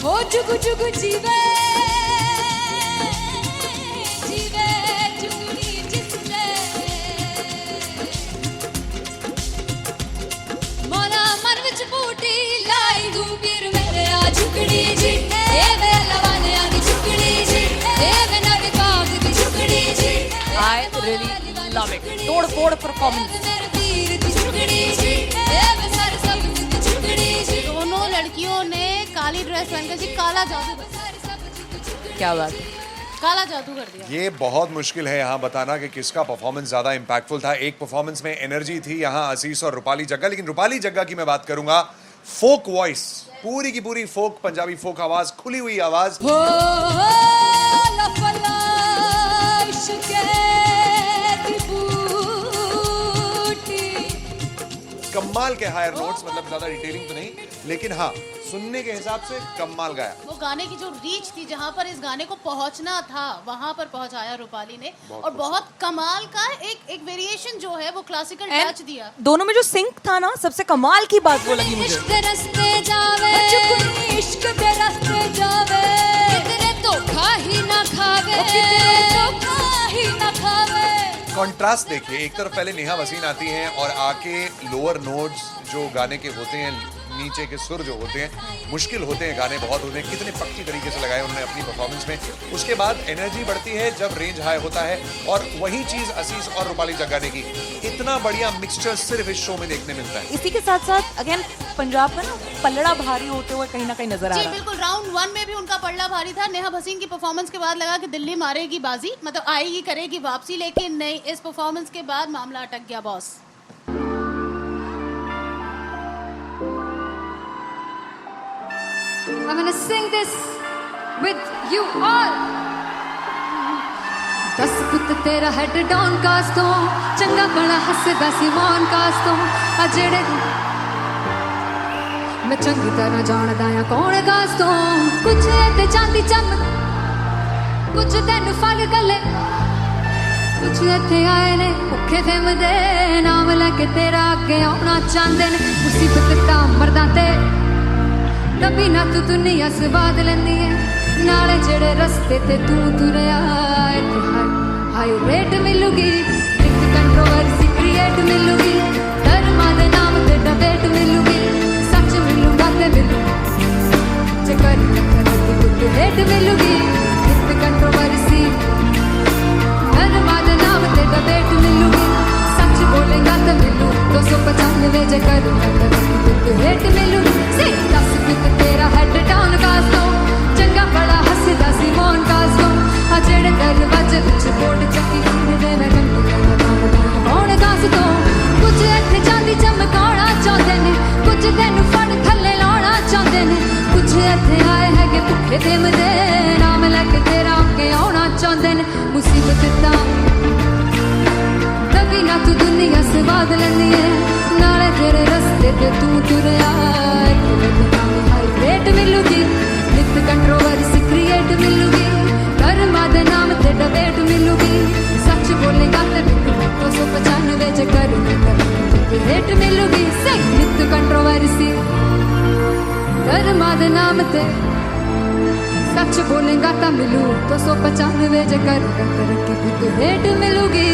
हो जुगु जुगु जीवे जीवे जुगनी जिसले मोला मन विच बूटी लाई तू वीर मेरे आ झुकड़ी जी ए वे लवाने आ झुकड़ी जी ए वे नवी बाग दी झुकड़ी जी I really love it. तोड़ फोड़ परफॉर्मेंस। दोनों लड़कियों ने काली ड्रेस पहनकर जी काला जादू क्या बात है, काला जादू कर दिया। ये बहुत मुश्किल है यहाँ बताना कि किसका परफॉर्मेंस ज्यादा इंपैक्टफुल था। एक परफॉर्मेंस में एनर्जी थी यहाँ असीस और रूपाली जग्गा, लेकिन रूपाली जग्गा की मैं बात करूंगा फोक वॉइस, पूरी की पूरी फोक पंजाबी फोक आवाज, खुली हुई आवाज। कमाल के हायर नोट्स, मतलब ज्यादा डिटेलिंग तो नहीं, लेकिन हाँ सुनने के हिसाब से कमाल गाया। वो गाने की जो रीच थी, जहाँ पर इस गाने को पहुंचना था वहां पर पहुंचाया रूपाली ने, और बहुत कमाल का एक वेरिएशन जो है वो क्लासिकल टच दिया। दोनों में जो सिंक था ना, सबसे कमाल की बात वो लगी मुझे। इश्क दे रास्ते जावे इश्क दे रास्ते जावे कितने धोखा ही ना खावे कितने धोखा ही ना खावे। कॉन्ट्रास्ट देखिए, एक तरफ पहले नेहा वसीन आती हैं और आके लोअर नोट्स जो गाने के होते हैं, नीचे के सुर जो होते हैं, मुश्किल होते हैं, गाने बहुत होते हैं, कितने पक्की तरीके से लगाए उन्होंने अपनी परफॉर्मेंस में। उसके बाद एनर्जी बढ़ती है जब रेंज हाई होता है, और वही चीज असीस और रूपाली जग्गा ने की। इतना बढ़िया मिक्सचर सिर्फ इस शो में देखने मिलता है। इसी के साथ साथ अगेन पंजाब का ना पलड़ा भारी होते हुए कहीं ना कहीं नजर आ जी रहा है। बिल्कुल, राउंड 1 में भी उनका पलड़ा भारी था। नेहा भसीन की परफॉर्मेंस के बाद लगा कि दिल्ली मारेगी बाजी, मतलब आएगी करेगी वापसी, लेकिन नहीं, इस परफॉर्मेंस के बाद मामला अटक गया boss. I'm gonna sing this with you all. दस पुत तेरा हेड डाउन कास तो चंगा बड़ा हसदा सी मान कास तो आ जेड़े मैं चंगी तरह जानदा आ कौन कास तो कुछ ते चांदी चम कुछ तेन फल गले कुछ इत्थे आए ने भुखे फिमदे नाम लेके तेरा अगे आउणा चाहंदे ने मुसीबत दा मरदा ते तभी ना तू दुनिया स्वाद लेंदी है नाले जेड़े रस्ते ते तू तुरया हाई रेट मिलूगी एक कंट्रोवर्सी क्रिएट मिलूगी धर्मा दे नाम ते डिबेट मिलूगी सच मिलूगा ते मिलू जे कर तो हेट मिलूगी एक कंट्रोवर्सी धर्मा दे नाम ते डिबेट मिलूगी सच बोलेगा ते मिलू 295 जे कर तो हेट मिलूगी से दस तेरा हेड डाउन कास तो चंगा बड़ा हसदा सी मौन कास तो आ जेड़े दरवाजे विच बोर्ड चक्की दे मैं कौन कास तो कुछ इत्थे चांदी चमकाउणा चाहंदे ने कुछ तैनू फड़ थल्ले लाउणा चाहंदे ने कुछ इत्थे आए हैगे भुखे देमदे नाम लेके तेरा अगे आउणा चाहंदे ने मुसीबत दा तभी ना तू दुनिया स्वाद लैंदी है नाले तेरे रस्ते ते तू तुरया रेट मिलूगी नित कंट्रोवर्सी क्रिएट मिलूगी कर्मा दे नाम ते डिबेट मिलूगी सच बोलेगा ते मिलू 295 जे कर रेट मिलूगी से नित कंट्रोवर्सी कर्मा दे नाम ते सच बोलेगा ता मिलू 295 जे कर रेट मिलूगी।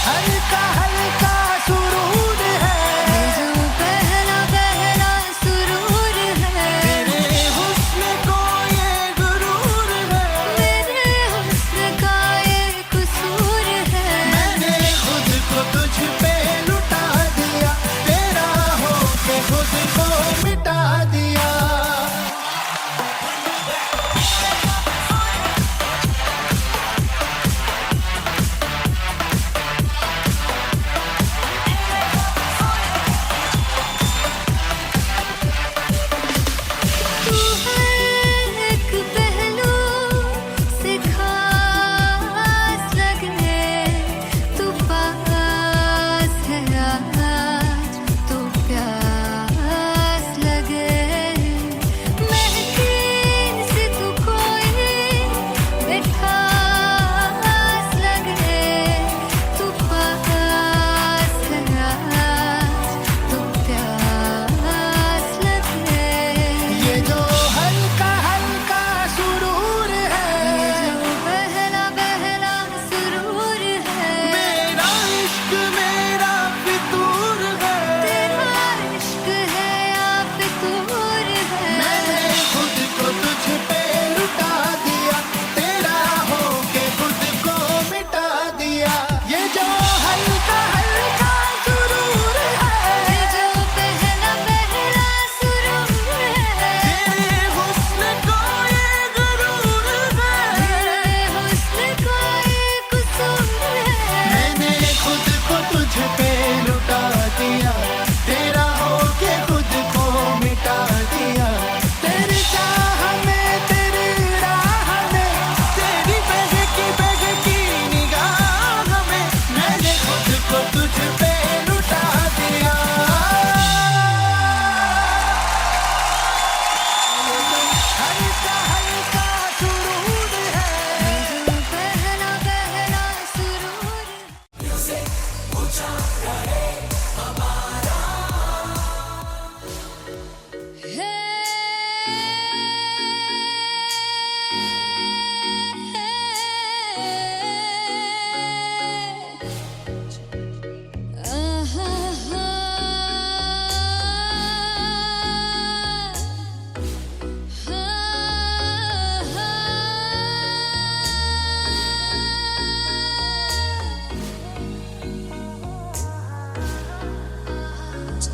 हल्का हल्का सुरूर है जो पहला पहला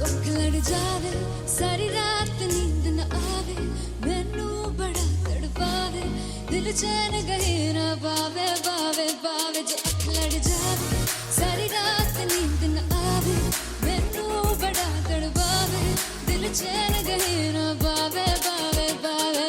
ਅੱਖ ਲੜ ਜਾਵੇ ਸਾਰੀ ਰਾਤ ਨੀਂਦ ਨਾ ਆਵੇ ਮੈਨੂੰ ਬੜਾ ਤੜਪਾਵੇ ਦਿਲ ਚੈਨ ਗਏ ਨਾ ਪਾਵੇ ਪਾਵੇ ਪਾਵੇ ਜੋ ਅੱਖ ਲੜ ਜਾਵੇ ਸਾਰੀ ਰਾਤ ਨੀਂਦ ਨਾ ਆਵੇ ਮੈਨੂੰ ਬੜਾ ਤੜਪਾਵੇ ਦਿਲ ਚੈਨ ਗਏ ਨਾ ਪਾਵੇ ਪਾਵੇ ਪਾਵੇ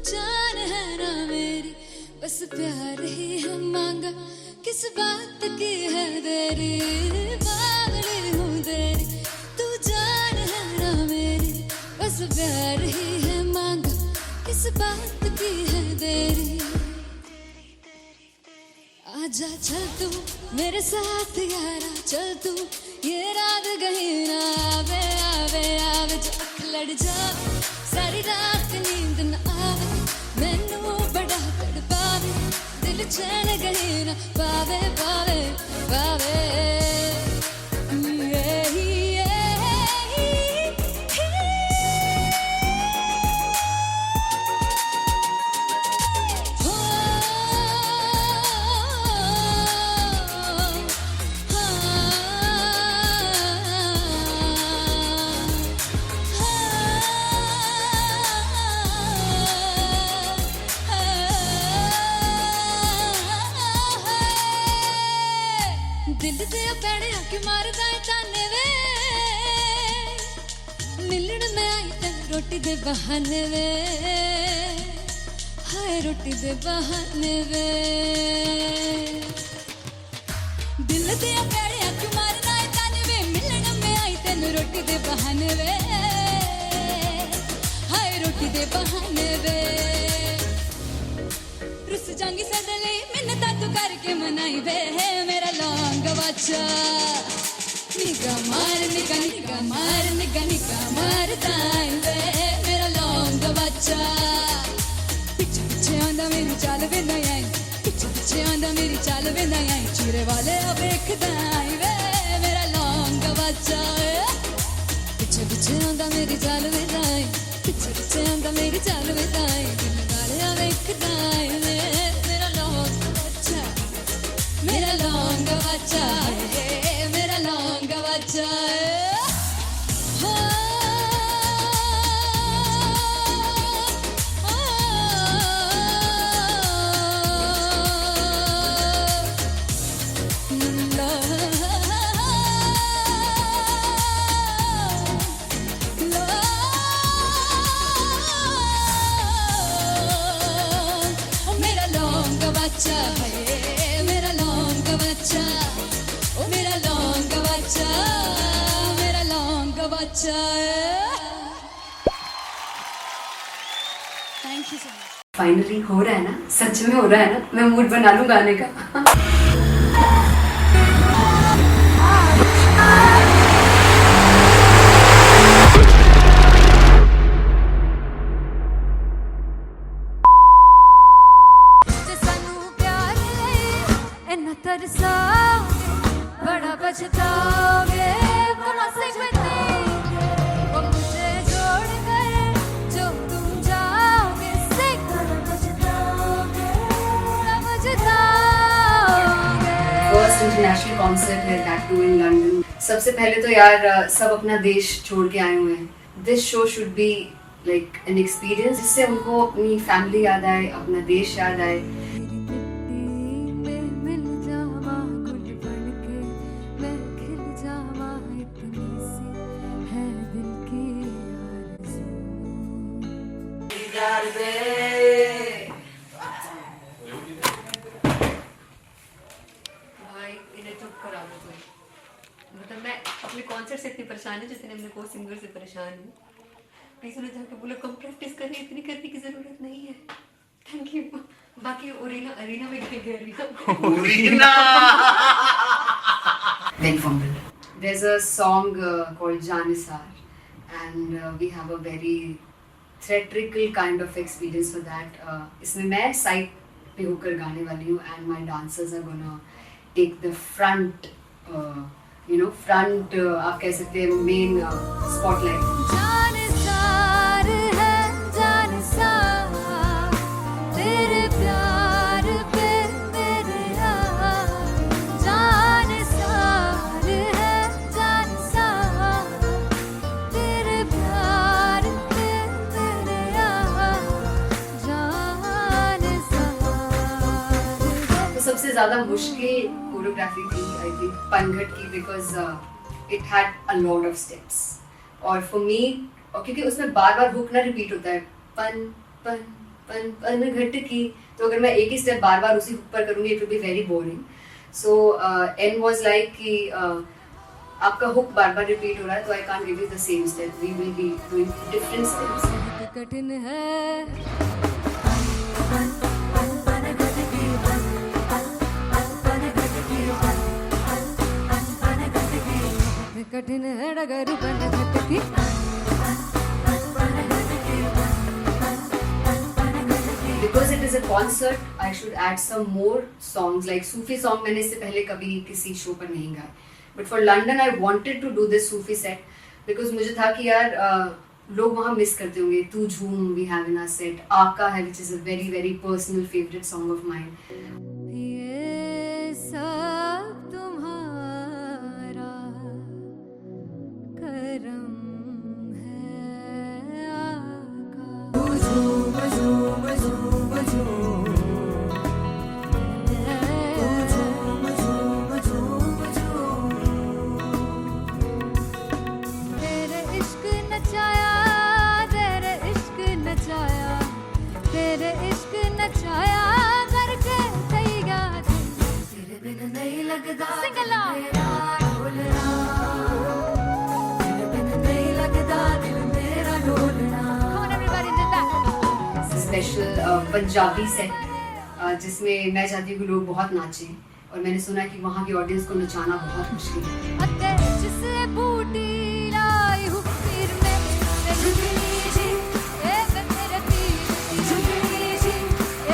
जान है ना मेरी बस प्यार ही है मांगा किस बात की है देरी बावली हूँ तेरी तू जान है ना मेरी बस प्यार ही है मांगा किस बात की है देरी आजा चल तू मेरे साथ यारा चल तू ये रात कहीं ना आवे आवे आवे जो अख लड़ जावे सारी रात नींद न आवे मैनू बड़ा तड़पावे दिल चैन गए ना पावे पावे पावे दिल दे पैड़े आके मारदा है ताने वे मिलन में आई तेन रोटी दे बहाने वे हाय रोटी दे बहाने वे दिल दे पैड़े आके मारदा है ताने वे मिलन में आई तेन रोटी दे बहाने वे हाय रोटी दे बहाने वे रुस जांगी सदले मिन्नता तू करके मनाई वे मेरा लौंग बच्चा निगा मार निगा निगा मार निगा निगा मारदा वे मेरा लौंग बच्चा पीछे पीछे आंदा मेरी चाल वे नहीं आई पीछे पीछे आंदा मेरी चाल वे नहीं आई चीरे वाले अब देखदा वे मेरा लौंग बच्चा पीछे पीछे आंदा मेरी चाल वे नहीं आई पीछे पीछे आंदा मेरी चाल वे नहीं आई दिल वाले अब देखदा वे मेरा लौंग बच्चा मेरा लौंग बच्चा मेरा लौंग बच्चा मेरा लौंग बच्चा मेरा लौंग बच्चा ओ मेरा लौंग बच्चा मेरा लौंग बच्चा thank you so much finally हो रहा है ना सच में हो रहा है ना मैं मूड बना लूं गाने का बड़ा पछताओगे वो मुझे छोड़ गए जो तुम जाओगे फर्स्ट इंटरनेशनल कॉन्सर्ट है दैट टू इन लंदन सबसे पहले तो यार सब अपना देश छोड़ के आए हुए हैं this show should be like an experience जिससे उनको अपनी फैमिली याद आए अपना देश याद आए भाई इन्हें चुप करा दो कोई मतलब मैं अपने कॉन्सर्ट से इतनी परेशान हूँ जितने मैं को सिंगर से परेशान हूँ प्लीज उन्हें जाके बोलो कम प्रैक्टिस करें इतनी करने की जरूरत नहीं है थैंक यू बाकी अरीना में गए arena Then fumble. There's a song called Janisar and we have a very theatrical kind of experience for that. इसमें मैं साइड पे होकर गाने वाली हूँ and my dancers are gonna take the front front आप कह सकते हैं मेन स्पॉटलाइट। जानसार है जानसार तेरे प्यार पे मेरे जानसार है जानसार तेरे प्यार पे मेरे जानसार। तो सबसे ज़्यादा मुश्किल कोरियोग्राफी थी आई थिंक पनघट की, because it had a lot of steps और फॉर मी, और क्योंकि उसमें बार बार हुक ना रिपीट होता है, पन पन पन पनघट की, तो अगर मैं एक ही स्टेप बार बार उसी हुक पर करूँगी it will be very boring. So and was like कि आपका हुक बार बार रिपीट हो रहा है तो I can't give you the same step, we will be doing different steps. कठिन है कठिन है डगर पनघट की Because it is a concert, I should add some more songs like Sufi song. मैंने इससे पहले कभी किसी शो पर नहीं गाए, but for London I wanted to do this Sufi set because मुझे था कि यार लोग वहाँ मिस करते होंगे। तू झूम we have in our set, आका है which is a very very personal favorite song of mine. ये सब तुम्हारा करम है आका। झूम झूम झूम झूम झूम झूम झूम झूम तेरे इश्क नचाया तेरे इश्क नचाया तेरे इश्क नचाया करके तैया तेरे बिन नहीं लगदा सिंगला मेरा ढोलना तेरे बिन नहीं लगदा दिल मेरा ढोलना। Come on everybody did that. Special Punjabi set जिसमें मैं चाहती हूँ कि लोग बहुत नाचें और मैंने सुना है कि वहाँ की ऑडियंस को नचाना बहुत मुश्किल है। अते जिसे बूटी लाई हूँ पीर में ते झुगनी जी ए वे मेरे पीर की झुगनी जी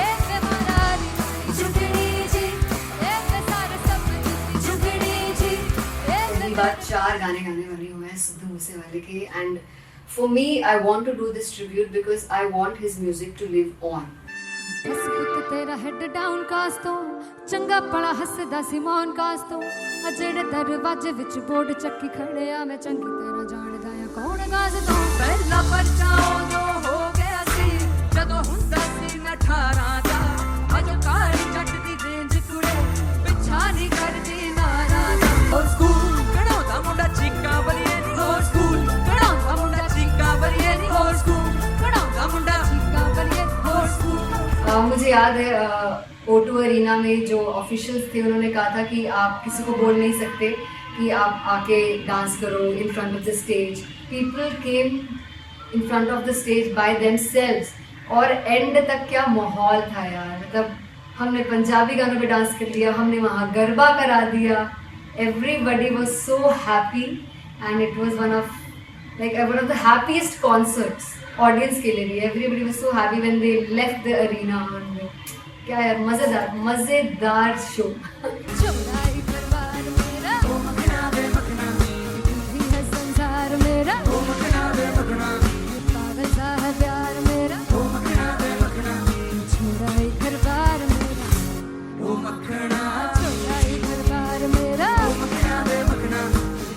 ए वे मारारी झुगनी जी ए वे सारे सब की झुगनी जी ए पहली बार 4 गाने गाने वाली हूँ मैं सिद्धू मूसेवाले के, and for me I want to do this tribute because I want his music to live on. बस पुत तेरा हेड डाउन कास तो चंगा पड़ा हसदा सिमोन कास तो अजड़े दरवाजे विच बोर्ड चक्की खड़े आ मैं चंगी तरह जानदा आ कौन गाज तो ਪਹਿਲਾ ਪਰਚਾ ਉਦੋਂ ਹੋ ਗਿਆ ਸੀ ਜਦੋਂ ਹੁੰਦਾ ਸੀ ਮੈਂ 18 ਦਾ ਅਜੋ ਕਾਲੀ ਜੱਟ ਦੀ ਰੇਂਜ ਕੁੜੇ ਪਿੱਛਾ ਨਹੀਂ ਕਰਦੀ ਨਾਰਾ ਦਾ ਹੋ ਸਕੂਲ ਕਢਾਉਂਦਾ ਮੁੰਡਾ ਚੀਕਾਂ ਬਲੀਏ ਨੀ ਹੋ ਸਕੂਲ ਕਢਾਉਂਦਾ ਮੁੰਡਾ ਚੀਕਾਂ ਬਲੀਏ ਨੀ ਹੋ ਸਕੂਲ ਕਢਾਉਂਦਾ ਮੁੰਡਾ का बलिए ਹੋ ਸਕੂਲ। मुझे याद है O2 अरीना में जो ऑफिशियल्स थे उन्होंने कहा था कि आप किसी को बोल नहीं सकते कि आप आके डांस करो in front of the stage. People came in front of the stage by themselves और एंड तक क्या माहौल था यार, मतलब हमने पंजाबी गानों पे डांस कर लिया, हमने वहाँ गरबा करा दिया, everybody was so happy and it was one of the happiest concerts audience के लिए भी। Everybody was so happy when they left the arena. क्या यार मजेदार शो। चौराई परिवार मेरा ओ मखना बे मखना भी है संसार मेरा ओ मखना बे मखना पागल सा है प्यार मेरा ओ मखना बे मखना चौराई परिवार मेरा ओ मखना चौराई परिवार मेरा ओ मखना बे मखना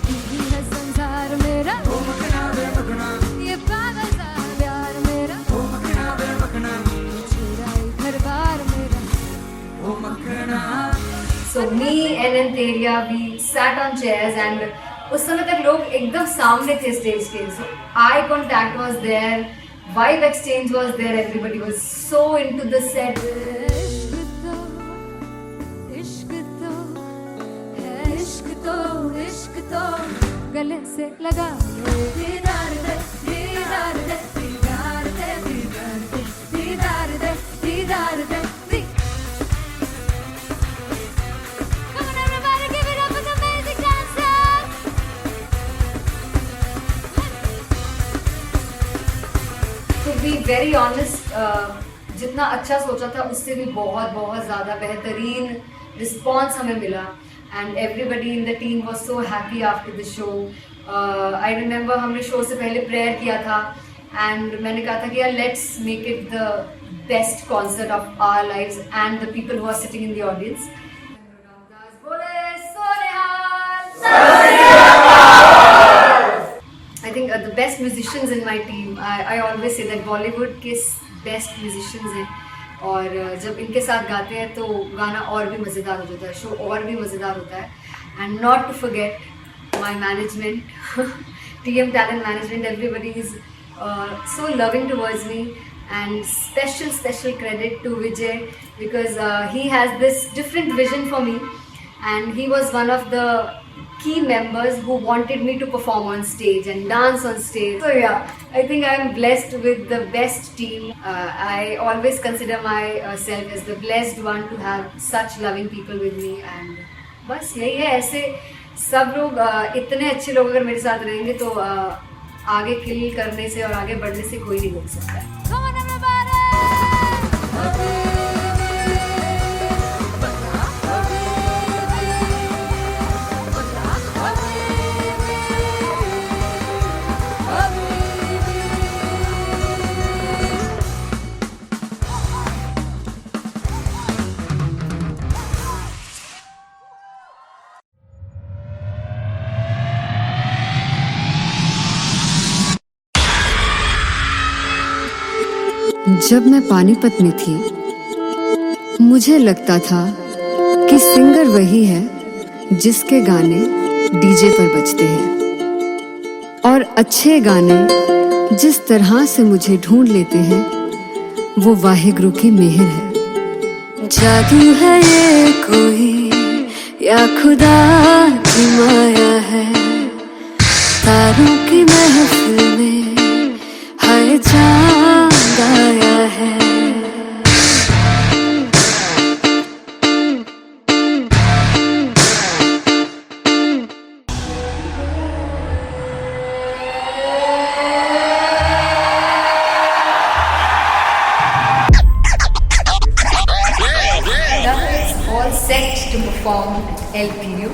भी है संसार मेरा ओ मखना बे मखना ये पागल सा है प्यार मेरा ओ मखना बे मखना चौराई परिवार मेरा ਉਹ ਮੱਖਣਾ So me and Anteria, we sat on chairs and उस समय तक लोग एकदम सामने थे स्टेज के, so eye contact was there, vibe exchange was there, everybody was so into the set. इश्क तो है इश्क तो गले से लगा दीदार दे दीदार दे दीदार दे दीदार दे दीदार दे दीदार दे Come on everybody, give it up for the amazing dancers. To be very honest, जितना अच्छा सोचा था उससे भी बहुत बहुत ज़्यादा बेहतरीन रिस्पॉन्स हमें मिला and everybody in the team was so happy after the show. I remember हमने शो से पहले प्रेयर किया था एंड मैंने कहा था कि यार let's make it the best concert of our lives and the people who are sitting in the audience. I think the best musicians in my team, I always say that Bollywood के best musicians हैं और जब इनके साथ गाते हैं तो गाना और भी मज़ेदार हो जाता है, शो और भी मज़ेदार होता है। And not to forget my management, TM Talent Management, everybody is so loving towards me and special credit to Vijay because he has this different vision for me and he was one of the key members who wanted me to perform on stage and dance on stage. So yeah, I think I am blessed with the best team. I always consider myself as the blessed one to have such loving people with me and बस यही है। ऐसे सब लोग इतने अच्छे लोग अगर मेरे साथ रहेंगे तो आगे किल करने से और आगे बढ़ने से कोई नहीं रोक सकता है। जब मैं पानीपत में थी मुझे लगता था कि सिंगर वही है जिसके गाने डीजे पर बजते हैं और अच्छे गाने जिस तरह से मुझे ढूंढ लेते हैं वो वाहिगुरु की मेहर है। जादू है ये कोई या खुदा की माया है, तारों की महफिल में हाय चांद आया है। All set to perform at LPU.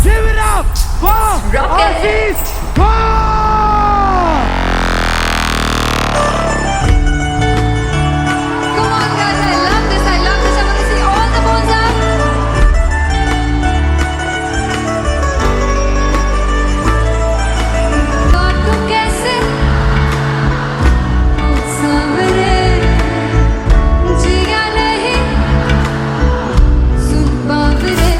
Give it up for Aziz Khan! Come on guys, I love this, I want to see all the phones up. काटूं कैसे सामने जिया नहीं सुन बाबरे।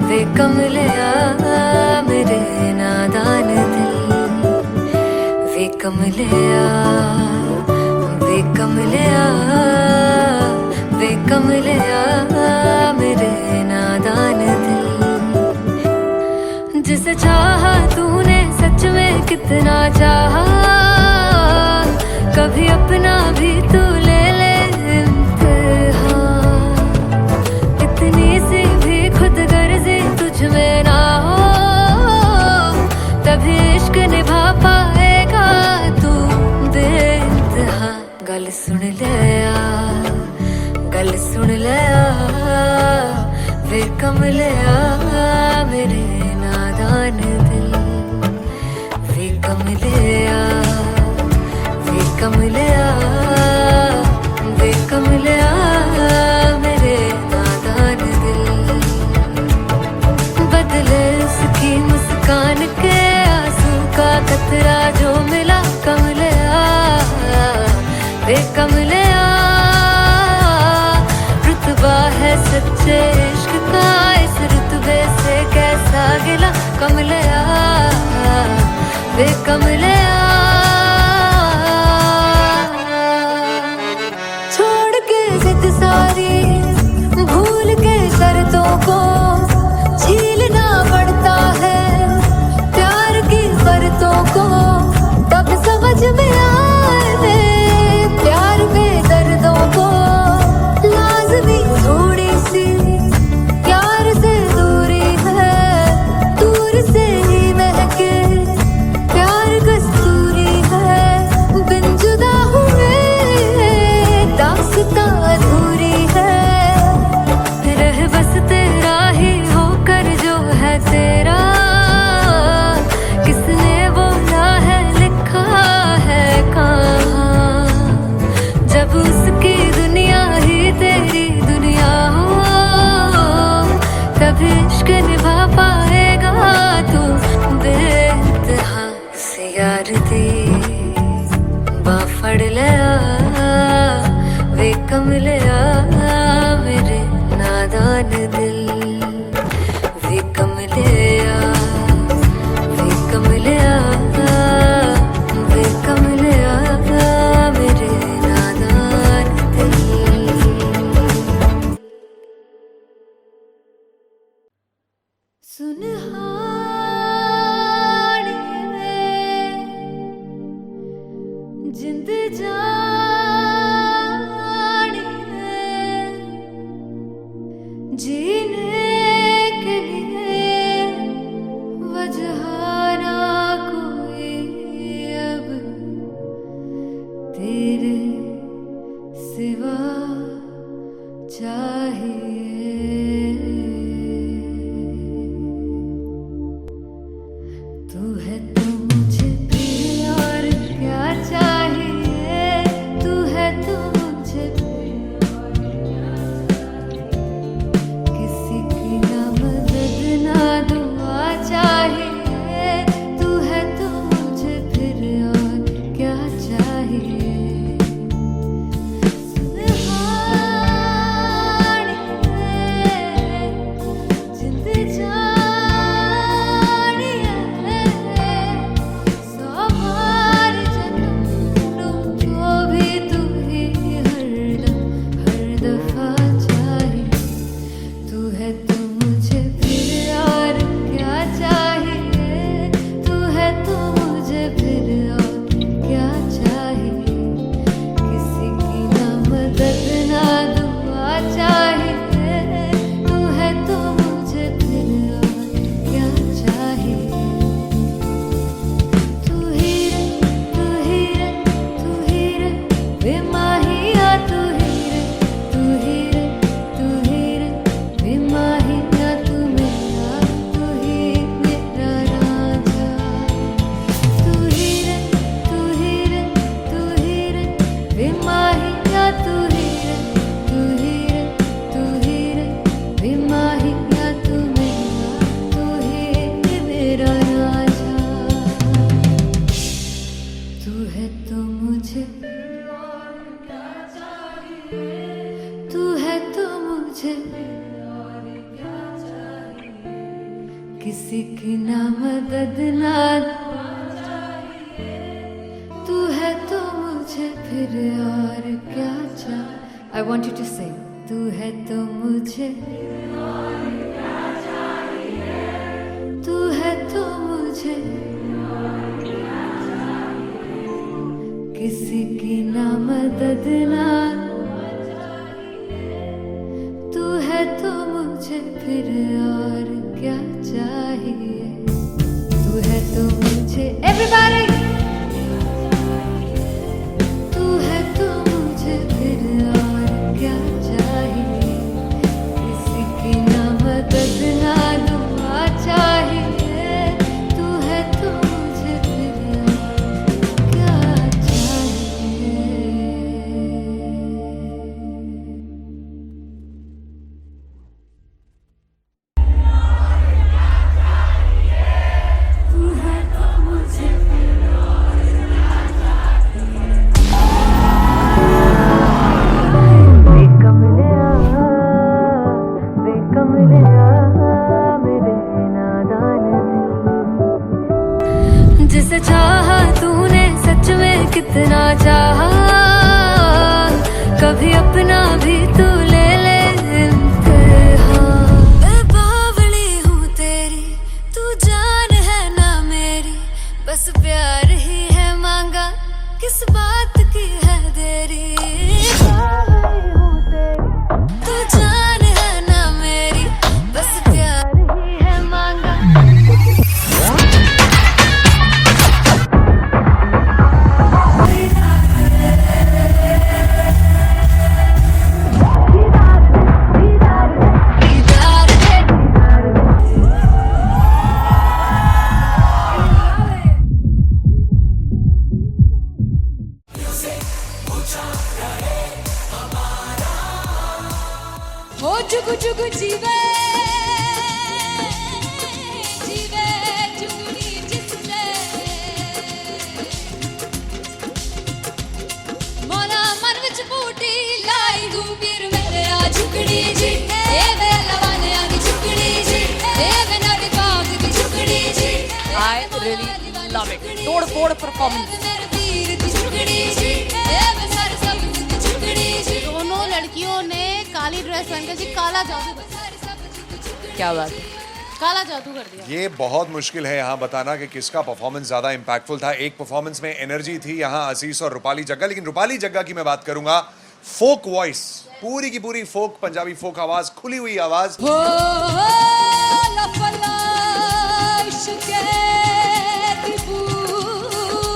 वे कमलिया मेरे नादान दिल, वे कमलिया वे कमलिया वे कमलिया मेरे नादान दिल। जिसे चाहा तूने सच में कितना चाहा, कभी अपना भी तू ले ले इम्तिहान। इतनी सी भी खुद गर्जी तुझ में ना हो, तभी इश्क निभा पाएगा तू बेइंतहा। गल सुन ले लिया गल सुन लिया वे कमलिया मेरे नादान दिल वे कमलिया वे कमलिया वे कमलिया मेरे नादान दिल बदले उसकी मुस्कान के आंसू का कतरा जो मिला कमलिया वे कमलिया रुतबा है सच्चे इश्क का इस रुतबे से कैसा गिला कमलिया वे कमलिया छोड़ के जिद सारी भूल के शर्तों को झीलना पड़ता है प्यार की शर्तों को तब समझ में आए प्यार में दर्दों को लाज़मी थोड़ी सी प्यार से दूरी है दूर से ही महके प्यार कस्तूरी है बिन जुदा हुए दास्तां अधूरी है रह बस तेरा ही होकर जो है तेरा किसने बोला है लिखा है कहाँ जब उसकी दुनिया ही तेरी दुनिया हो तब इश्क निभा पाएगा तू बेइंतहा से यार दी बाफड़ लिया वे कमलिया मेरे नादान दिल वे कमलिया वे कमलिया वे कमलिया मेरे नादान दिल सुनहानिए जिंद जानिए जीने के लिए वजह ना कोई अब तेरे सिवा चाहिए तू है तो मुझे फिर और क्या चाहिए तू है तो मुझे फिर और क्या किसी की ना मदद ना दुआ चाहिए तू है तो मुझे फिर और क्या चाहिए सुनहानिए जिंद जानिए सौ बार जन्म लूं तो भी तू ही हरदम हर दफा चाहिए तू है तो मुझे फिर और क्या चाहिए तू है तो मुझे फिर और क्या चाहिए किसी की ना मदद ना दुआ चाहिए तू है तो मुझे फिर और क्या चाहिए तू ही रे तू ही रे तू ही रे बेमाहिया तू ही रे तू ही रे तू ही रे बेमाहिया तू मेरा राजा तू ही रे तू ही रे तू ही रे बेमाहिया तू ही रे तू ही रे तू ही रे बेमाहिया तू ही मेरा राजा तू है तो मुझे तू है तो मुझे किसी की ना मदद ना तू है तो मुझे फिर और क्या चाहिए I want you to sing तू है तो मुझे तू है तो मुझे किसी की ना मदद ना तू है तो मुझे फिर और क्या चाहिए तू है तो मुझे everybody तू है तो मुझे फिर कभी अपना भी तू ले ले इम्तिहान। मैं बावली हूँ तेरी, तू जान है ना मेरी, बस प्यार ही है मांगा, किस बात की है देरी। बावली हूँ तेरी, तू जान है ना मेरी, बस प्यार ही है मांगा। हो जुगु जुगु जीवे जीवे जुगनी जिसने मौला मन विच बूटी लाई हूँ वीर मेरे आ झुकड़ी जी ए वे लवाने आगी झुकड़ी जी ए वे नड़ी बाग की झुकड़ी जी। I really love it. तोड़ फोड़ परफॉर्मेंस। मेरे वीर की झुकड़ी जी ए वे सर सब की झुकड़ी जी। दोनों लड़कियों ने काली ड्रेस पहनकर जी काला जादू कर दिया। क्या बात है। काला जादू कर दिया। ये बहुत मुश्किल है यहाँ बताना कि किसका परफॉर्मेंस ज्यादा इंपैक्टफुल था। एक परफॉर्मेंस में एनर्जी थी यहाँ असीस और रूपाली जग्गा, लेकिन रूपाली जग्गा की मैं बात करूंगा। फोक वॉइस, पूरी की पूरी फोक, पंजाबी फोक आवाज, खुली हुई आवाज। हो लफला इश्क़े की बूटी।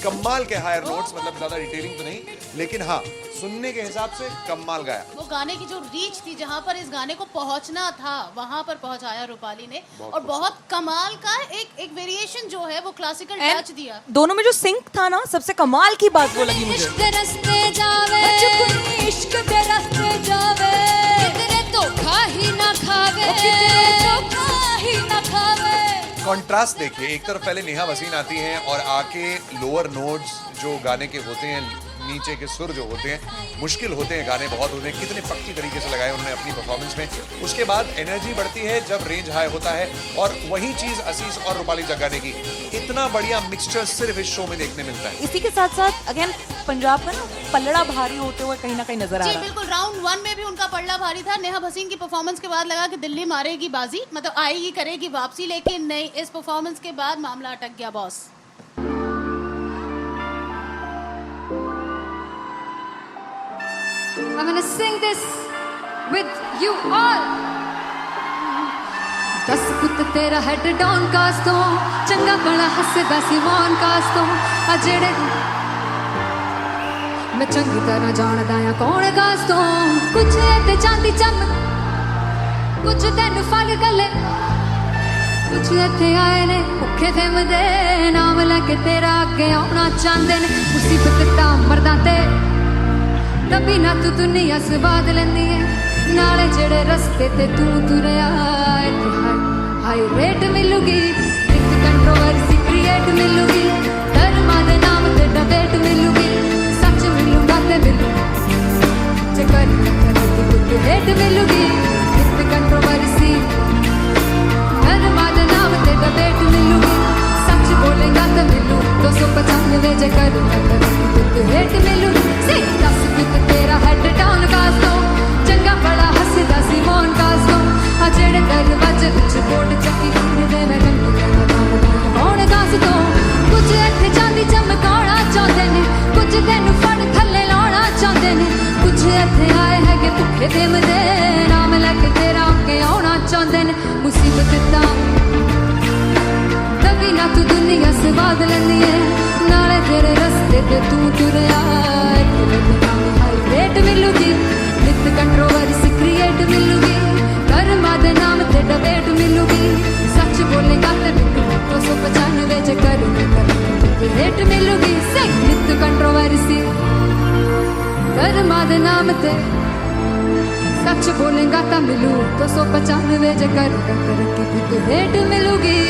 कमाल के हायर नोट्स, मतलब ज्यादा डिटेलिंग तो नहीं, लेकिन हाँ सुनने के हिसाब से कमाल गाया। वो गाने की जो रीच थी, जहाँ पर इस गाने को पहुंचना था वहां पर पहुंचाया रूपाली ने। और बहुत कमाल का एक वेरिएशन जो है वो क्लासिकल टच दिया। दोनों में जो सिंक था ना, सबसे कमाल की बात वो लगी मुझे। इश्क दे रस्ते जावे इश्क दे रस्ते जावे, कितने धोखा ही ना खावे, कितने धोखा ही ना खावे। कॉन्ट्रास्ट देखिए, एक तरफ पहले नेहा वसीन आती हैं और आके लोअर नोट्स जो गाने के होते हैं, नीचे के सुर जो होते हैं, मुश्किल होते हैं, गाने बहुत होते हैं, कितने पक्की तरीके से लगाए उन्होंने अपनी परफॉर्मेंस में। उसके बाद एनर्जी बढ़ती है जब रेंज हाई होता है, और वही चीज असीस और रूपाली जग्गा ने की। इतना बढ़िया मिक्सचर सिर्फ इस शो में देखने मिलता है। इसी के साथ साथ अगेन पंजाब का ना पलड़ा भारी होते हुए कहीं ना कहीं नजर आ जी रहा है। बिल्कुल, राउंड 1 में भी उनका पलड़ा भारी था। नेहा भसीन की परफॉर्मेंस के बाद लगा कि दिल्ली मारेगी बाजी, मतलब आएगी करेगी वापसी, लेकिन नहीं, इस परफॉर्मेंस के बाद मामला अटक गया boss. I'm gonna sing this with you all. दस पुत तेरा हेड डाउन कास तो चंगा बड़ा हसदा सिमोन कास तो आ जेड़े मैं चंगी तरह जानदा आ कौन कास तो कुछ ते चांदी चम कुछ तेन फल गले कुछ इत्थे आए ने भुखे फिरदे नाम लेके तेरा अगे आउणा चाहंदे ने मुसीबत तां मरदा ते तभी ना तू दुनिया स्वाद लेंदी है नाले जेड़े रस्ते ते तू तुरया इत्थे हाई रेट मिलूगी एक कंट्रोवर्सी क्रिएट मिलूगी धर्मा दे नाम ते डिबेट मिलूगी सच मिलूगा ते मिलू जे कर ते रेट मिलूगी एक कंट्रोवर्सी धर्मा दे नाम ते डिबेट मिलूगी सच बोलेगा ते मिलू 295 जे कर ते रेट मिलूगी से दस पुत तेरा हेड डाउन कास तो चंगा बड़ा हसदा सिमोन कास तो आ जेड़े दरवाजे विच बोर्ड चक्की दे मैं कौन कास तो कुछ इत्थे चांदी चमकाउणा चाहंदे ने कुछ तेन फड़ थल्ले लाउणा चाहंदे ने कुछ इत्थे आए हैगे भुखे देमदे नाम लेके तेरा अगे आउणा चाहंदे ने मुसीबत तां तभी ना तू दुनिया स्वाद लेंदी है नाले तेरे रस्ते ते तू तुरया रेट मिलूगी नित कंट्रोवर्सी क्रिएट मिलूगी कर्मा दे नाम ते डिबेट मिलूगी सच बोलेगा ते मिलू 295 जे कर रेट मिलूगी से नित कंट्रोवर्सी कर्मा दे नाम ते सच बोलेगा ता मिलू 295 जे कर रेट मिलूगी।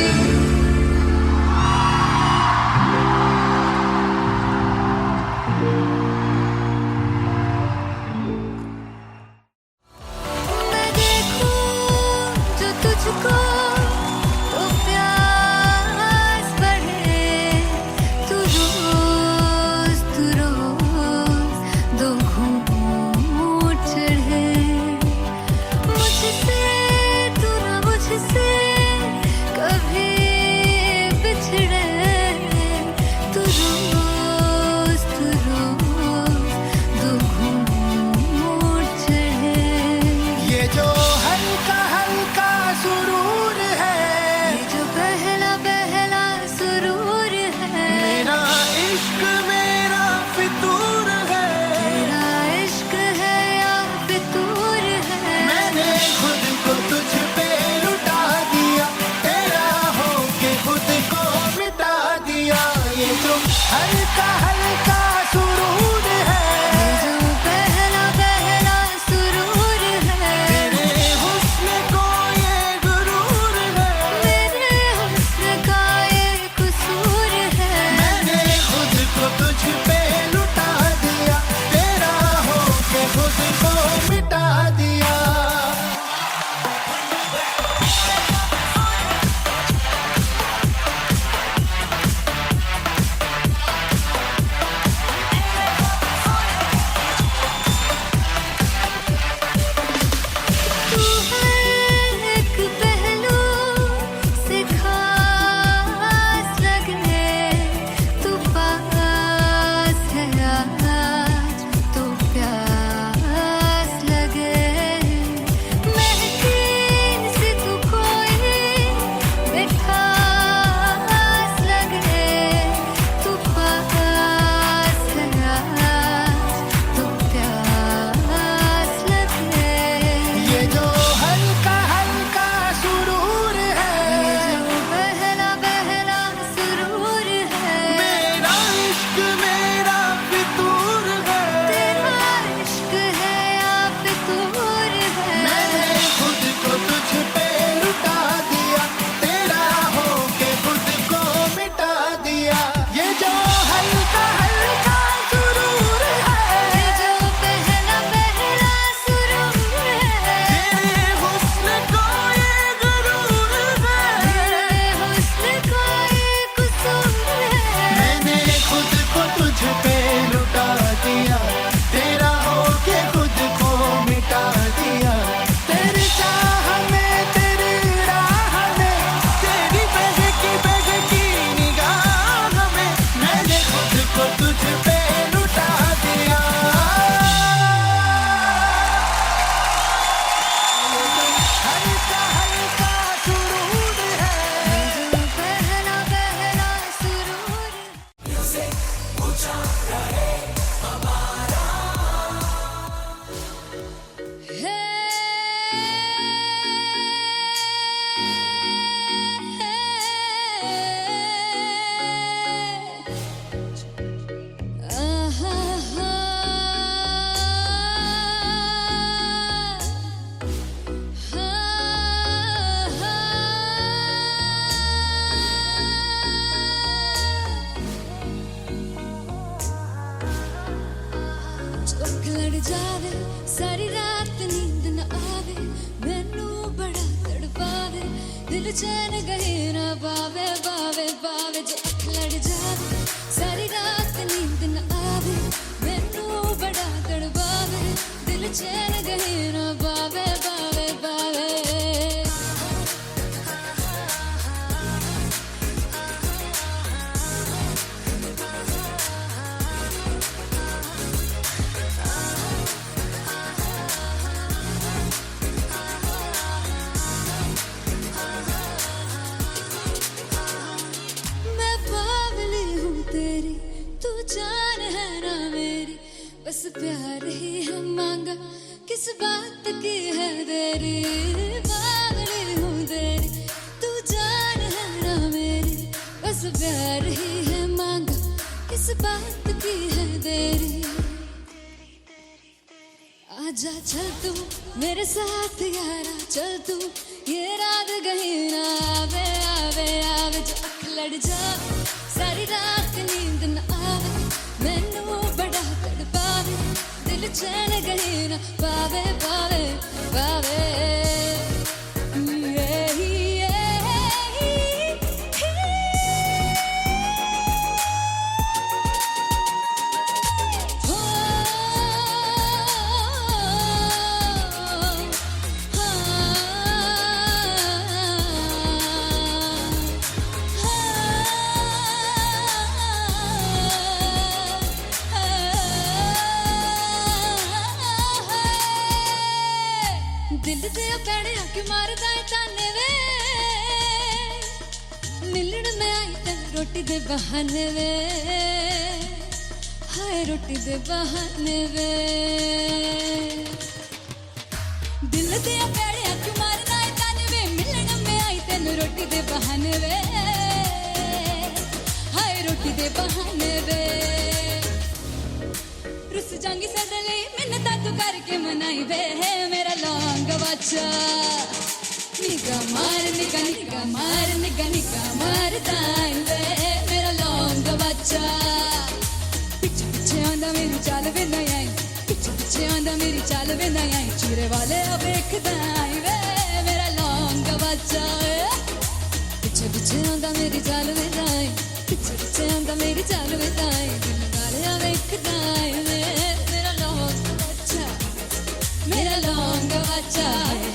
लड़ जावे सारी रात नींद न आवे मैनू बड़ा तड़पावे दिल चैन गहे ना पावे पावे पावे जो अख लड़ जावे सारी रात नींद न आवे मैनू बड़ा तड़पावे दिल चैन गहे ना पावे पावे पावे जान है ना मेरी बस प्यार ही है मांगा किस बात की है देरी पागल हूँ तेरी तू जान है ना मेरी बस प्यार ही है मांगा किस बात की है देरी आजा चल तू मेरे साथ यारा चल तू ये रात कहीं ना आवे आवे आवे जो अख लड़ जावे सारी रात नींद न आवे मैनू बड़ा तड़पावे दिल चैन कहीं ना पावे पावे पावे दिल दे पैणे आके मारदा है ताने वे मिलन में आई तेन रोटी दे बहाने वे हाय रोटी दे बहाने वे दिल दे पैणे आके मारदा है ताने वे मिलन में आई तेन रोटी दे बहाने वे हाय रोटी दे बहाने वे रुस जांगी सदले मिन्नत तू करके मनाई वे मेरा लौंग बच्चा निगा मार दाई वे मेरा लौंग बच्चा पीछे पीछे आंदा मेरी चाल वे नहीं आई पीछे पीछे आंदा मेरी चाल वे नहीं आई चूरे वाले अब देखदा आई वे मेरा लौंग बच्चा पीछे पीछे आंदा मेरी चाल वे नहीं आई पीछे पीछे आंदा मेरी चाल वे नहीं आई दिल वाले अब देखदा आई वे मेरा लौंग बच्चा मेरा लौंग बच्चा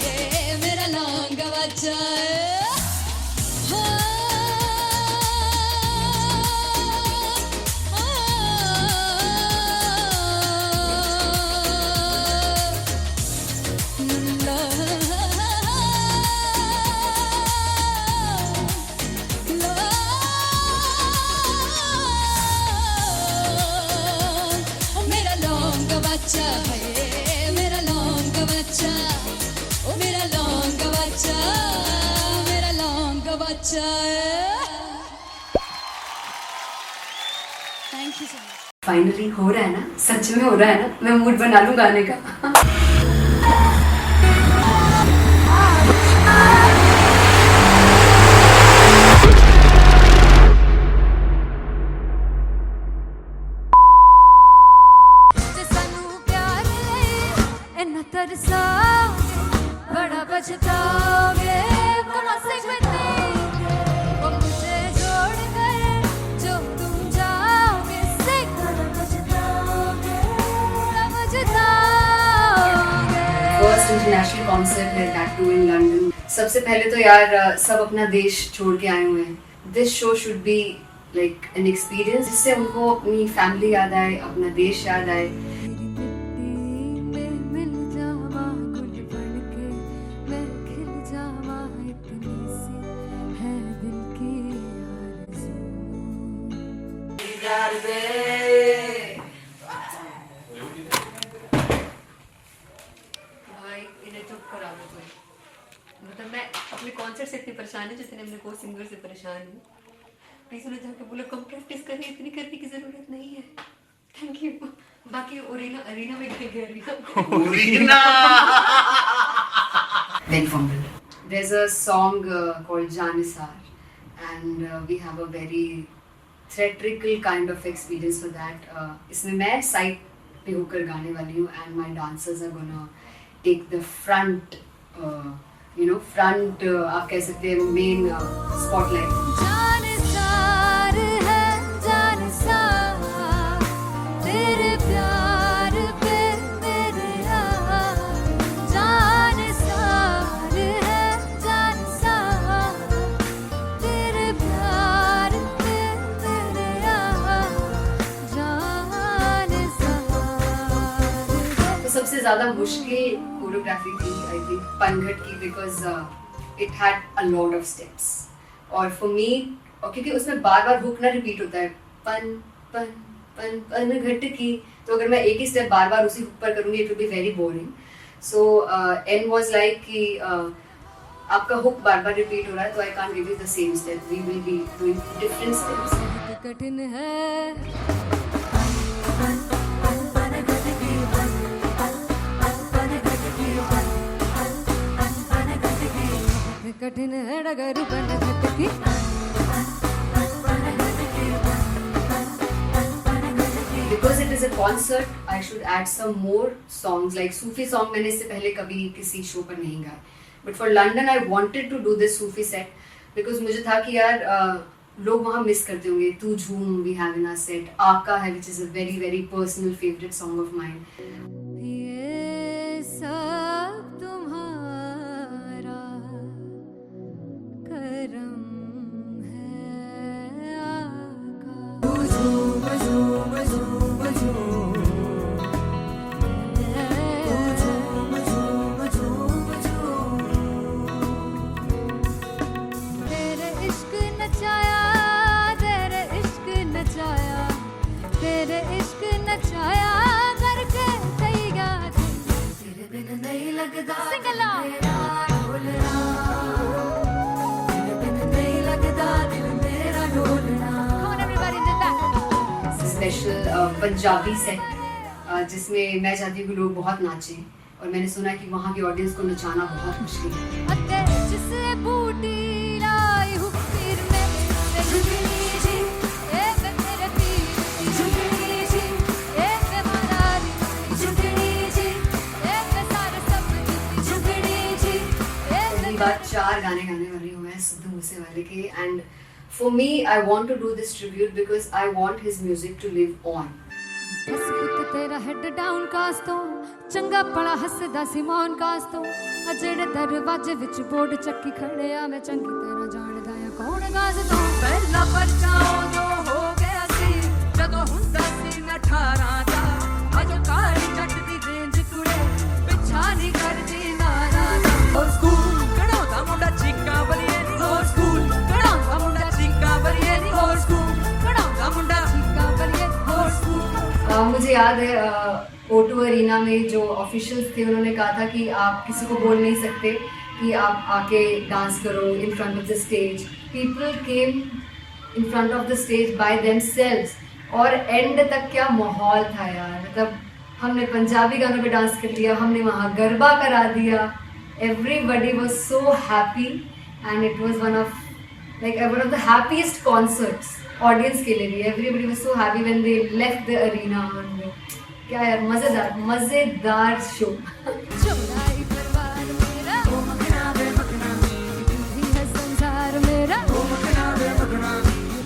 है मेरा लौंग बच्चा मेरा लौंग बच्चा है मेरा लौंग बच्चा ओ मेरा लौंग बच्चा मेरा लौंग बच्चा thank you so much finally हो रहा है ना सच में हो रहा है ना मैं मूड बना लूं गाने का बड़ा पछताओगे कहाँ से बचेंगे वो मुझे छोड़ गए जो तुम जाओगे से बड़ा पछताओगे फर्स्ट इंटरनेशनल कॉन्सर्ट है दैट टू इन लंदन सबसे पहले तो यार सब अपना देश छोड़ के आए हुए हैं this show should be like an experience जिससे उनको अपनी फैमिली याद आए अपना देश याद आए भाई इन्हें चुप करा दो कोई मतलब मैं अपने कॉन्सर्ट से इतनी परेशान हूँ जितने अपने को सिंगर से परेशान हूँ प्लीज उन्हें जाके बोलो कम प्रैक्टिस करें इतनी करने की जरूरत नहीं है थैंक यू बाकी अरीना में गए arena There's a song called Janisar and we have a very theatrical kind of experience for that. इसमें मैं साइड पे होकर गाने वाली हूँ and my dancers are gonna take the front front आप कह सकते हैं मेन स्पॉटलाइट। जानसार है जानसार तेरे प्यार पे मेरे यार, जानसार है जानसार तेरे प्यार पे मेरे यार, जानसार है। तो सबसे ज़्यादा मुश्किल कोरियोग्राफी थी आई थिंक पनघट की, because it had a lot of steps और फॉर मी, और क्योंकि उसमें बार बार हुक ना रिपीट होता है, पन पन पन पनघट की, तो अगर मैं एक ही स्टेप बार बार उसी हुक पर करूँगी it will be very boring. So and was like कि आपका हुक बार बार रिपीट हो रहा है तो I can't give you the same step, we will be doing different steps. कठिन है कठिन है डगर पनघट की, Because it is a concert, I should add some more songs like Sufi song. मैंने इससे पहले कभी किसी शो पर नहीं गाया, but for London I wanted to do this Sufi set because मुझे था कि यार लोग वहाँ मिस करते होंगे। तू झूम we have in our set, आका है which is a very very personal favorite song of mine. ये सब तुम्हारा करम है आका। तेरे इश्क नचाया तेरे इश्क नचाया तेरे इश्क नचाया करके तैयार तेरे बिन नहीं लगता सिंगला ढोलना तेरे बिन नहीं लगता दिल मेरा ढोलना। Come on everybody did that. Special Punjabi set जिसमें मैं चाहती हूँ कि लोग बहुत नाचें और मैंने सुना है कि वहाँ की ऑडियंस को नचाना बहुत मुश्किल है। अते जिसे बूटी लाई हूँ पीर में ते झुकनी जी ए वे मेरे पीर की झुकनी जी ए वे मरारी की झुकनी जी ए वे सारे सब की झुकनी जी ए पहली बार 4 गाने गाने वाली हूँ मैं सिद्धू मूसेवाले के, and for me I want to do this tribute because I want his music to live on. बस पुत तेरा हेड डाउन कास तो चंगा पड़ा हसदा सिमोन कास तो अजड़े दरवाजे विच बोर्ड चक्की खड़े आ मैं चंगी तरह जानदा आ कौन गाज तो ਪਹਿਲਾ ਬੱਚਾ ਉਦੋਂ ਹੋ ਗਿਆ ਸੀ ਜਦੋਂ ਹੁੰਦਾ ਸੀ ਮੈਂ 18 ਦਾ ਅਜੋ ਕਾਲੀ ਜੱਟ ਦੀ ਰੇਂਜ ਕੁੜੇ ਪਿੱਛਾ ਨਹੀਂ ਕਰਦੀ ਨਾਰਾ ਦਾ ਹੋਰ ਸਕੂਲ ਕਢਾਉਂਦਾ ਮੁੰਡਾ ਚੀਕਾਂ ਬਲੀਏ ਨੀ ਹੋਰ ਸਕੂਲ ਕਢਾਉਂਦਾ ਮੁੰਡਾ ਚੀਕਾਂ ਬਲੀਏ ਨੀ ਹੋਰ ਸਕੂਲ ਕਢਾਉਂਦਾ ਮੁੰਡਾ का बलिए ਹੋਰ ਸਕੂਲ। मुझे याद है O2 अरीना में जो ऑफिशियल्स थे उन्होंने कहा था कि आप किसी को बोल नहीं सकते कि आप आके डांस करो in front of the stage. People came in front of the stage by themselves और एंड तक क्या माहौल था यार, मतलब हमने पंजाबी गानों पे डांस कर लिया, हमने वहाँ गरबा करा दिया, everybody was so happy and it was one of the happiest concerts audience के लिए भी। Everybody was so happy when they left the arena. क्या यार मजेदार शो। चौराई परिवार मेरा ਉਹ ਮਖਣਾ ਵੇ ਮਖਣਾ भी है संसार मेरा ਉਹ ਮਖਣਾ ਵੇ ਮਖਣਾ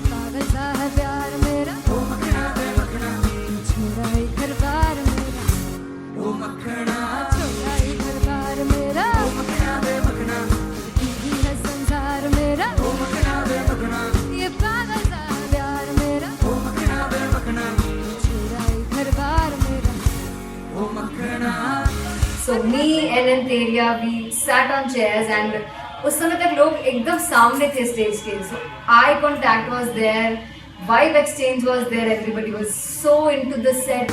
पागल सा है प्यार मेरा ਉਹ ਮਖਣਾ ਵੇ ਮਖਣਾ चौराई परिवार मेरा ਉਹ ਮਖਣਾ चौराई परिवार मेरा ਉਹ ਮਖਣਾ ਵੇ ਮਖਣਾ भी है संसार मेरा ਉਹ ਮਖਣਾ ਵੇ ਮਖਣਾ ये पागल सा है प्यार मेरा ਉਹ ਮਖਣਾ ਵੇ ਮਖਣਾ चौराई परिवार मेरा ਉਹ ਮਖਣਾ। So me and Anteria we sat on chairs and उस समय तक लोग एकदम सामने थे स्टेज के, so eye contact was there, vibe exchange was there, everybody was so into the set.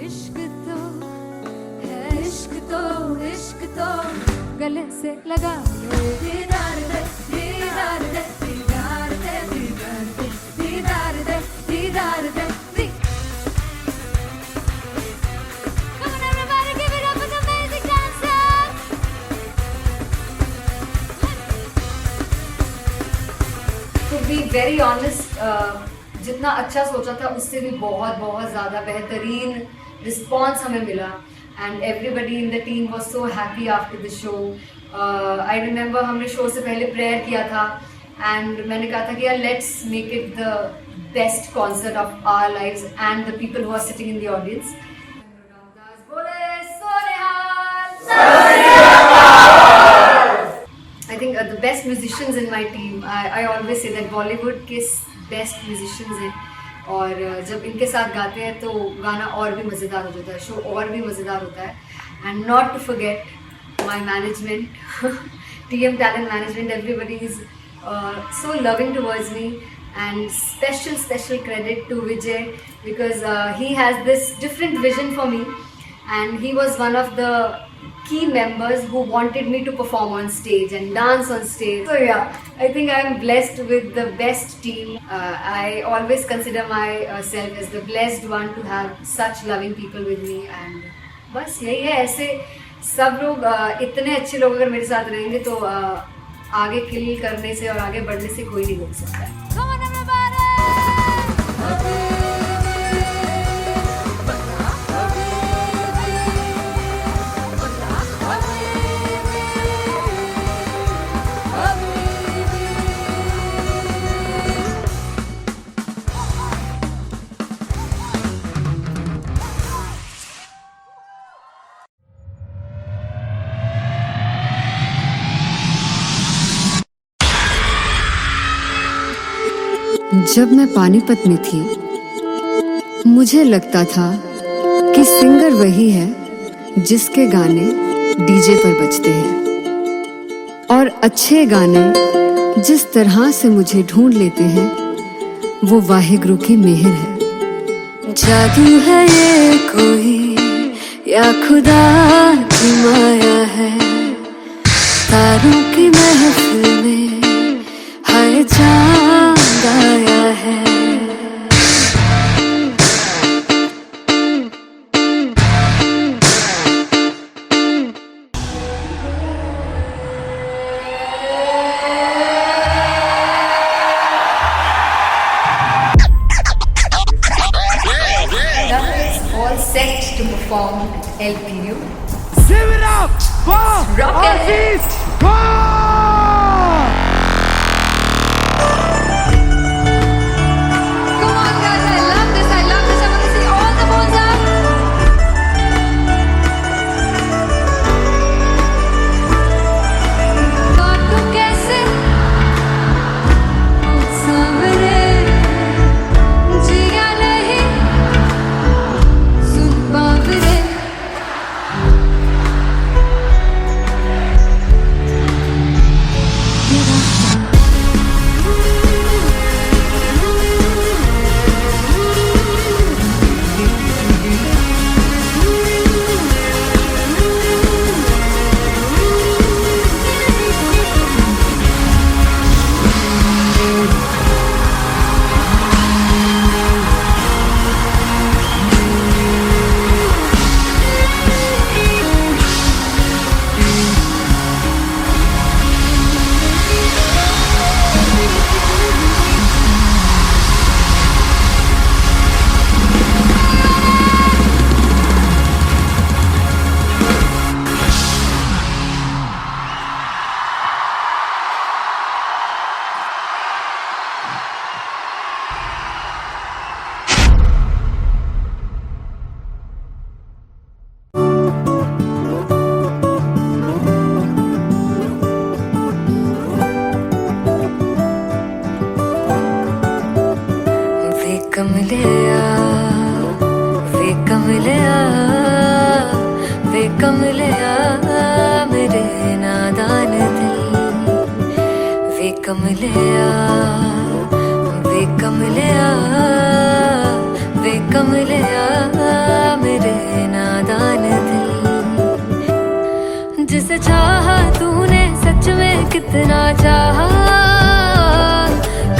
इश्क तो है इश्क तो गले से लगा लो दीदार दे दीदार दे दीदार दे दीदार दे दीदार दे दीदार दे दी। Come on everybody give it up for the amazing dancers. To be very honest, जितना अच्छा सोचा था उससे भी बहुत बहुत ज़्यादा बेहतरीन रिस्पॉन्स हमें मिला and everybody in the team was so happy after the show. I remember हमने शो से पहले प्रेयर किया था एंड मैंने कहा था कि यार let's make it the best concert of our lives and the people who are sitting in the audience. I think the best musicians in my team, I always say that Bollywood के best musicians हैं और जब इनके साथ गाते हैं तो गाना और भी मज़ेदार हो जाता है, शो और भी मज़ेदार होता है। And not to forget my management, TM Talent Management, everybody is so loving towards me and special credit to Vijay because he has this different vision for me and he was one of the key members who wanted me to perform on stage and dance on stage. So yeah, I think I'm blessed with the best team. I always consider myself as the blessed one to have such loving people with me and बस यही है। ऐसे सब लोग इतने अच्छे लोग अगर मेरे साथ रहेंगे तो आगे किल करने से और आगे बढ़ने से कोई नहीं रोक सकता है। जब मैं पानीपत में थी मुझे लगता था कि सिंगर वही है जिसके गाने डीजे पर बजते हैं और अच्छे गाने जिस तरह से मुझे ढूंढ लेते हैं वो वाहिगुरु की मेहर है। जादू है ये कोई या खुदा की माया है, तारों की महफिल में हाय चांद आया है। All set to perform LPU. Give it up for Aziz Khan! Come on guys, I love this, I want to see all the phones up. काटू कैसे सामने जिया नहीं सुन बाबरे। वे कमलिया मेरे नादान दिल, वे कमलिया मेरे नादान दिल। जिसे चाहा तूने सच में कितना चाहा,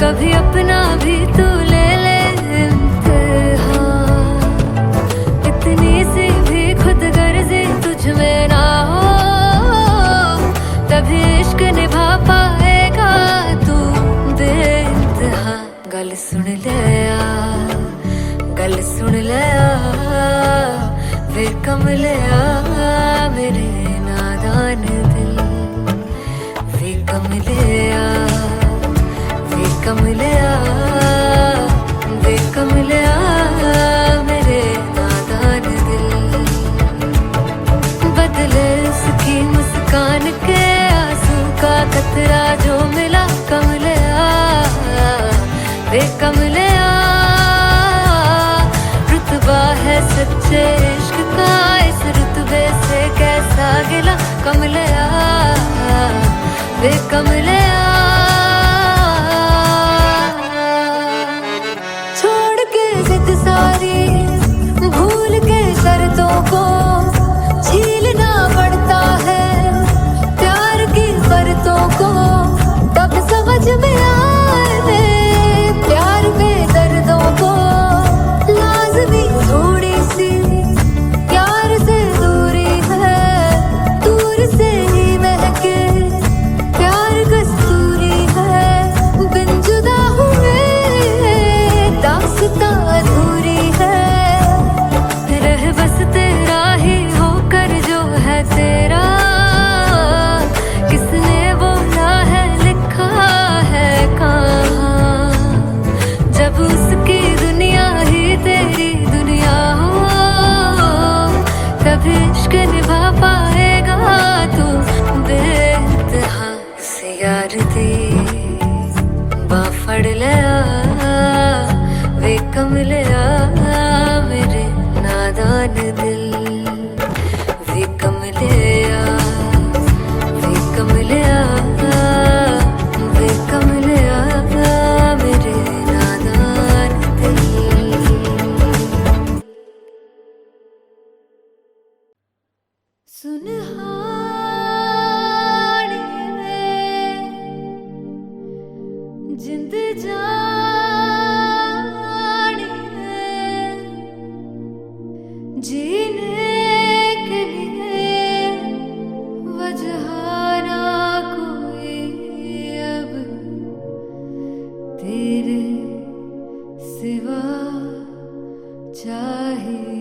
कभी अपना भी तू ले ले इम्तिहान। इतनी सी भी खुद गर्जी तुझ में ना हो, तभी इश्क निभा पाएगा तू बेइंतहा। गल सुन ले कमलिया मेरे नादान दिल, वे कमलिया, वे कमलिया, वे कमलिया मेरे नादान दिल। बदले उसकी मुस्कान के आंसू का कतरा जो मिला कमलिया, वे कमलिया। रुतबा है सच्चे इश्क का इस रुतबे से कैसा गिला कमलिया, वे कमलिया। छोड़ के जिद सारी भूल के शर्तों को झीलना पड़ता है प्यार की शर्तों को, तब समझ में आए प्यार में दर्दों को। लाज़मी थोड़ी सी प्यार से दूरी है, दूर से ही महके प्यार कस्तूरी है। बिन जुदा हुए दास्तां अधूरी है, रह बस तेरा ही होकर जो है तेरा। किसने बोला है लिखा है कहाँ, जब उसकी दुनिया ही तेरी दुनिया हो, तब इश्क निभा पाएगा तू बेइंतहा। से यार दी बाफड़ लिया, वे कमलिया मेरे नादान दिल, वे कमलिया, वे कमलिया, वे कमलिया मेरे नादान दिल। सुनहानी में जिंद जानी है, जीने के लिए वजह ना कोई अब तेरे सिवा चाहिए।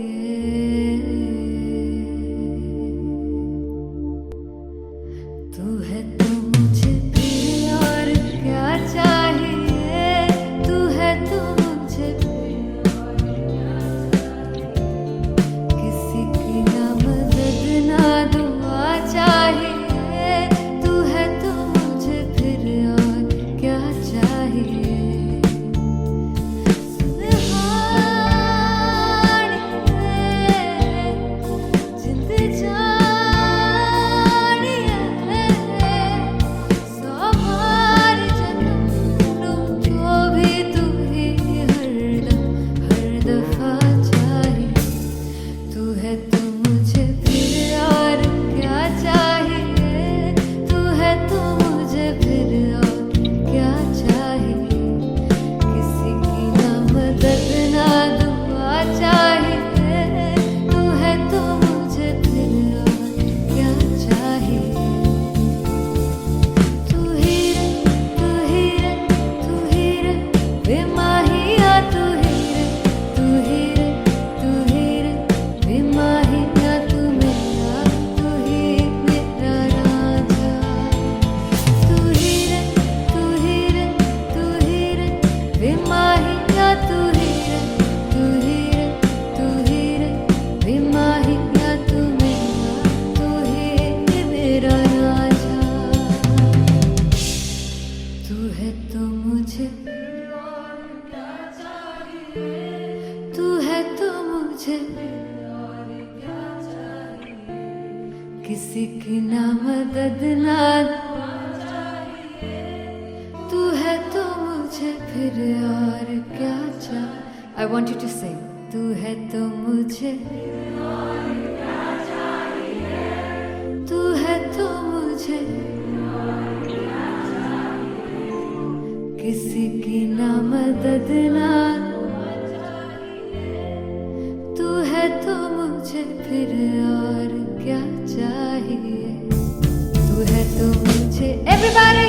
तू है तो मुझे फिर और क्या चाहिए, तू है तो मुझे फिर और क्या चाहिए। किसी की ना मदद ना दुआ चाहिए, तू है तो मुझे फिर और क्या चाहिए। सुनहानी में जिंद जानी है, सौ बार जन्म लूं तो भी तू ही हरदम हर दफा चाहिए। तू है तो मुझे फिर और क्या चाहिए, तू है तो मुझे फिर और क्या चाहिए। किसी की ना मदद ना दुआ चाहिए, तू है तो मुझे फिर और क्या चाहिए। तू ही रे, तू ही रे, तू ही रे बेमाहिया, तू ही रे, तू ही रे, तू ही रे बेमाहिया। तू मेरा, तू ही मेरा राजा। तू ही रे, तू ही रे, तू ही रे बेमाहिया, तू ही रे, तू ही रे, तू ही रे बेमाहिया। तू मेरा, तू ही मेरा राजा। तू है तो मुझे, तू है तो मुझे किसी की ना मदद ना तू है तो मुझे फिर और क्या चाहिए। I want you to sing. तू है तो मुझे, तू है तो मुझे किसी की ना मदद ना, तू है तो मुझे फिर और क्या चाहिए। तू है तो मुझे, everybody